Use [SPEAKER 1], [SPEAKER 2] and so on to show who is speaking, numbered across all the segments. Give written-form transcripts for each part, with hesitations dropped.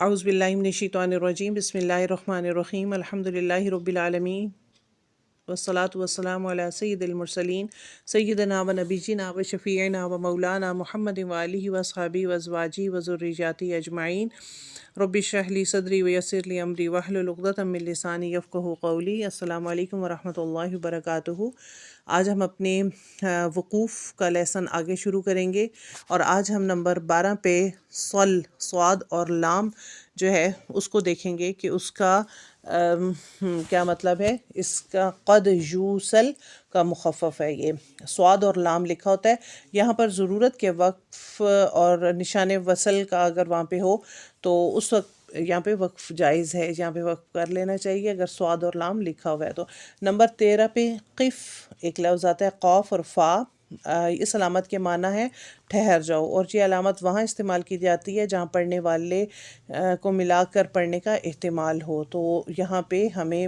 [SPEAKER 1] اعوذ باللہ من الشیطان الرجیم بسم اللہ الرحمن الرحیم الحمدللہ رب العالمین والصلاة والسلام علی سید المرسلین سیدنا و نبینا و شفیعنا و مولانا محمد و آلہ و اصحابہ و ازواجہ و ذریاتہ اجمعین رب اشرح لی صدری ویسر لی امری واحلل عقدۃ من لسانی یفقہوا قولی۔ السلام علیکم ورحمۃ اللہ وبرکاتہ۔ آج ہم اپنے وقوف کا لیسن آگے شروع کریں گے، اور آج ہم نمبر 12 پہ صاد اور لام جو ہے اس کو دیکھیں گے کہ اس کا کیا مطلب ہے۔ اس کا قد یوصل کا مخفف ہے، یہ صاد اور لام لکھا ہوتا ہے۔ یہاں پر ضرورت کے وقف اور نشان وصل کا اگر وہاں پہ ہو تو اس وقت یہاں پہ وقف جائز ہے، یہاں پہ وقف کر لینا چاہیے اگر صاد اور لام لکھا ہوا ہے تو۔ نمبر 13 پہ قف ایک لفظ آتا ہے، قوف اور فا۔ اس علامت کے معنی ہے ٹھہر جاؤ، اور یہ علامت وہاں استعمال کی جاتی ہے جہاں پڑھنے والے کو ملا کر پڑھنے کا احتمال ہو، تو یہاں پہ ہمیں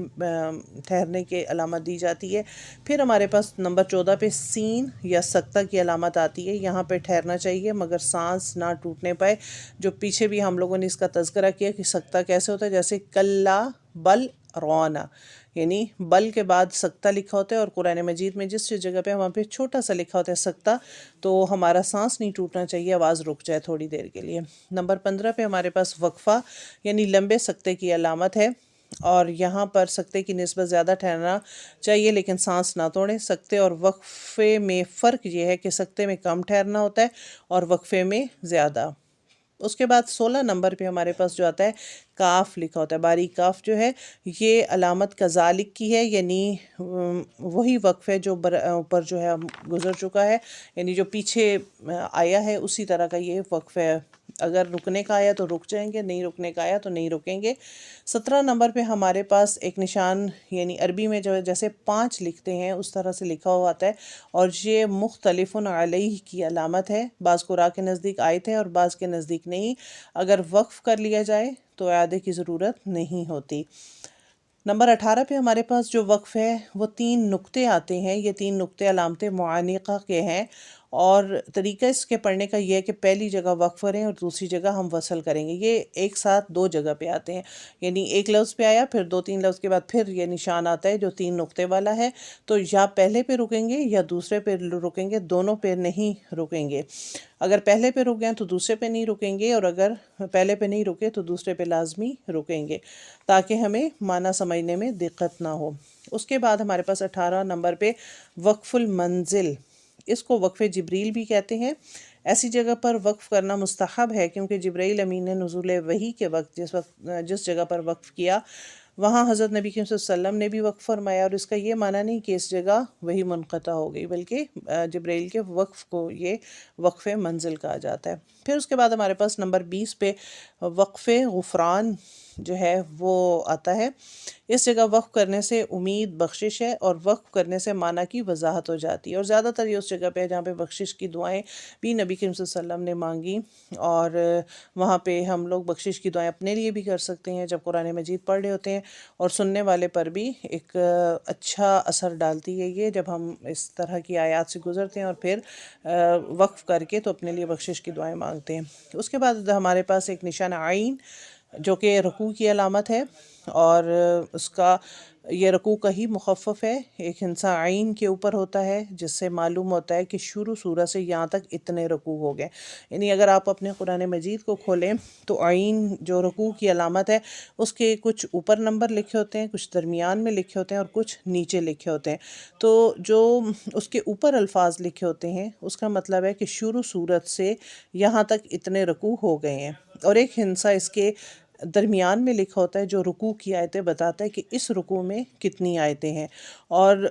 [SPEAKER 1] ٹھہرنے کی علامت دی جاتی ہے۔ پھر ہمارے پاس نمبر 14 پہ سین یا سکتہ کی علامت آتی ہے، یہاں پہ ٹھہرنا چاہیے مگر سانس نہ ٹوٹنے پائے۔ جو پیچھے بھی ہم لوگوں نے اس کا تذکرہ کیا کہ سکتہ کیسے ہوتا ہے، جیسے کلا بل رونا، یعنی بل کے بعد سکتہ لکھا ہوتا ہے، اور قرآن مجید میں جس جگہ پہ وہاں پہ چھوٹا سا لکھا ہوتا ہے سکتہ، تو ہمارا سانس نہیں ٹوٹنا چاہیے، آواز رک جائے تھوڑی دیر کے لیے۔ نمبر 15 پہ ہمارے پاس وقفہ یعنی لمبے سکتے کی علامت ہے، اور یہاں پر سکتے کی نسبت زیادہ ٹھہرنا چاہیے لیکن سانس نہ توڑیں۔ سکتے اور وقفے میں فرق یہ ہے کہ سکتے میں کم ٹھہرنا ہوتا ہے اور وقفے میں زیادہ۔ اس کے بعد 16 نمبر پہ ہمارے پاس جو آتا ہے کاف لکھا ہوتا ہے، باریک کاف جو ہے یہ علامت کذالک کی ہے، یعنی وہی وقف ہے جو اوپر جو ہے گزر چکا ہے، یعنی جو پیچھے آیا ہے اسی طرح کا یہ وقف ہے۔ اگر رکنے کا آیا تو رک جائیں گے، نہیں رکنے کا آیا تو نہیں رکیں گے۔ 17 نمبر پہ ہمارے پاس ایک نشان، یعنی عربی میں جو جیسے 5 لکھتے ہیں اس طرح سے لکھا ہوا آتا ہے، اور یہ مختلف علیہ کی علامت ہے۔ بعض قراء کے نزدیک آیت ہے اور بعض کے نزدیک نہیں۔ اگر وقف کر لیا جائے تو اعادے کی ضرورت نہیں ہوتی۔ نمبر 18 پہ ہمارے پاس جو وقف ہے وہ 3 نقطے آتے ہیں، یہ 3 نقطے علامت معانقہ کے ہیں، اور طریقہ اس کے پڑھنے کا یہ ہے کہ پہلی جگہ وقف کریں اور دوسری جگہ ہم وصل کریں گے۔ یہ ایک ساتھ 2 جگہ پہ آتے ہیں، یعنی ایک لفظ پہ آیا پھر 2-3 لفظ کے بعد پھر یہ نشان آتا ہے جو 3 نقطے والا ہے، تو یا پہلے پہ رکیں گے یا دوسرے پہ رکیں گے، دونوں پہ نہیں رکیں گے۔ اگر پہلے پہ رک گئے تو دوسرے پہ نہیں رکیں گے، اور اگر پہلے پہ نہیں رکے تو دوسرے پہ لازمی رکیں گے، تاکہ ہمیں معنی سمجھنے میں دقت نہ ہو۔ اس کے بعد ہمارے پاس 18 نمبر پہ وقف المنزل، اس کو وقف جبریل بھی کہتے ہیں۔ ایسی جگہ پر وقف کرنا مستحب ہے کیونکہ جبرائیل امین نے نزول وحی کے وقت جس جگہ پر وقف کیا وہاں حضرت نبی کریم صلی اللہ علیہ وسلم نے بھی وقف فرمایا، اور اس کا یہ معنی نہیں کہ اس جگہ وہی منقطع ہو گئی، بلکہ جبرائیل کے وقف کو یہ وقف منزل کہا جاتا ہے۔ پھر اس کے بعد ہمارے پاس نمبر 20 پہ وقف غفران جو ہے وہ آتا ہے۔ اس جگہ وقف کرنے سے امید بخشش ہے، اور وقف کرنے سے معنی کی وضاحت ہو جاتی ہے، اور زیادہ تر یہ اس جگہ پہ ہے جہاں پہ بخشش کی دعائیں بھی نبی کریم صلی اللہ علیہ وسلم نے مانگی، اور وہاں پہ ہم لوگ بخشش کی دعائیں اپنے لیے بھی کر سکتے ہیں جب قرآن مجید پڑھ رہے ہوتے ہیں، اور سننے والے پر بھی ایک اچھا اثر ڈالتی ہے یہ جب ہم اس طرح کی آیات سے گزرتے ہیں اور پھر وقف کر کے تو اپنے لیے بخشش کی دعائیں مانگتے ہیں۔ اس کے بعد ہمارے پاس ایک نشان عین جو کہ رکوع کی علامت ہے، اور اس کا یہ رکوع کا ہی مخفف ہے۔ ایک ہنسا عین کے اوپر ہوتا ہے جس سے معلوم ہوتا ہے کہ شروع سورہ سے یہاں تک اتنے رکوع ہو گئے، یعنی اگر آپ اپنے قرآن مجید کو کھولیں تو عین جو رکوع کی علامت ہے اس کے کچھ اوپر نمبر لکھے ہوتے ہیں، کچھ درمیان میں لکھے ہوتے ہیں اور کچھ نیچے لکھے ہوتے ہیں۔ تو جو اس کے اوپر الفاظ لکھے ہوتے ہیں اس کا مطلب ہے کہ شروع سورت سے یہاں تک اتنے رکوع ہو گئے ہیں، اور ایک ہنسا اس کے درمیان میں لکھا ہوتا ہے جو رکوع کی آیتیں بتاتا ہے کہ اس رکوع میں کتنی آیتیں ہیں، اور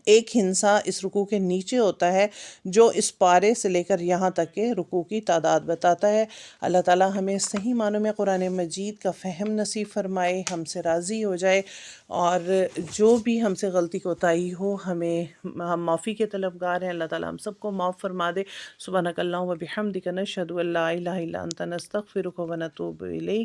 [SPEAKER 1] ایک ہنسا اس رکوع کے نیچے ہوتا ہے جو اس پارے سے لے کر یہاں تک کے رکوع کی تعداد بتاتا ہے۔ اللہ تعالیٰ ہمیں صحیح معنوں میں قرآن مجید کا فہم نصیب فرمائے، ہم سے راضی ہو جائے، اور جو بھی ہم سے غلطی کوتاہی ہو ہم معافی کے طلبگار ہیں، اللہ تعالیٰ ہم سب کو معاف فرما دے۔ سبحانک اللہم و بحمدک، نشہد ان لا الہ الا انت، نستغفرک و نتوب الیک۔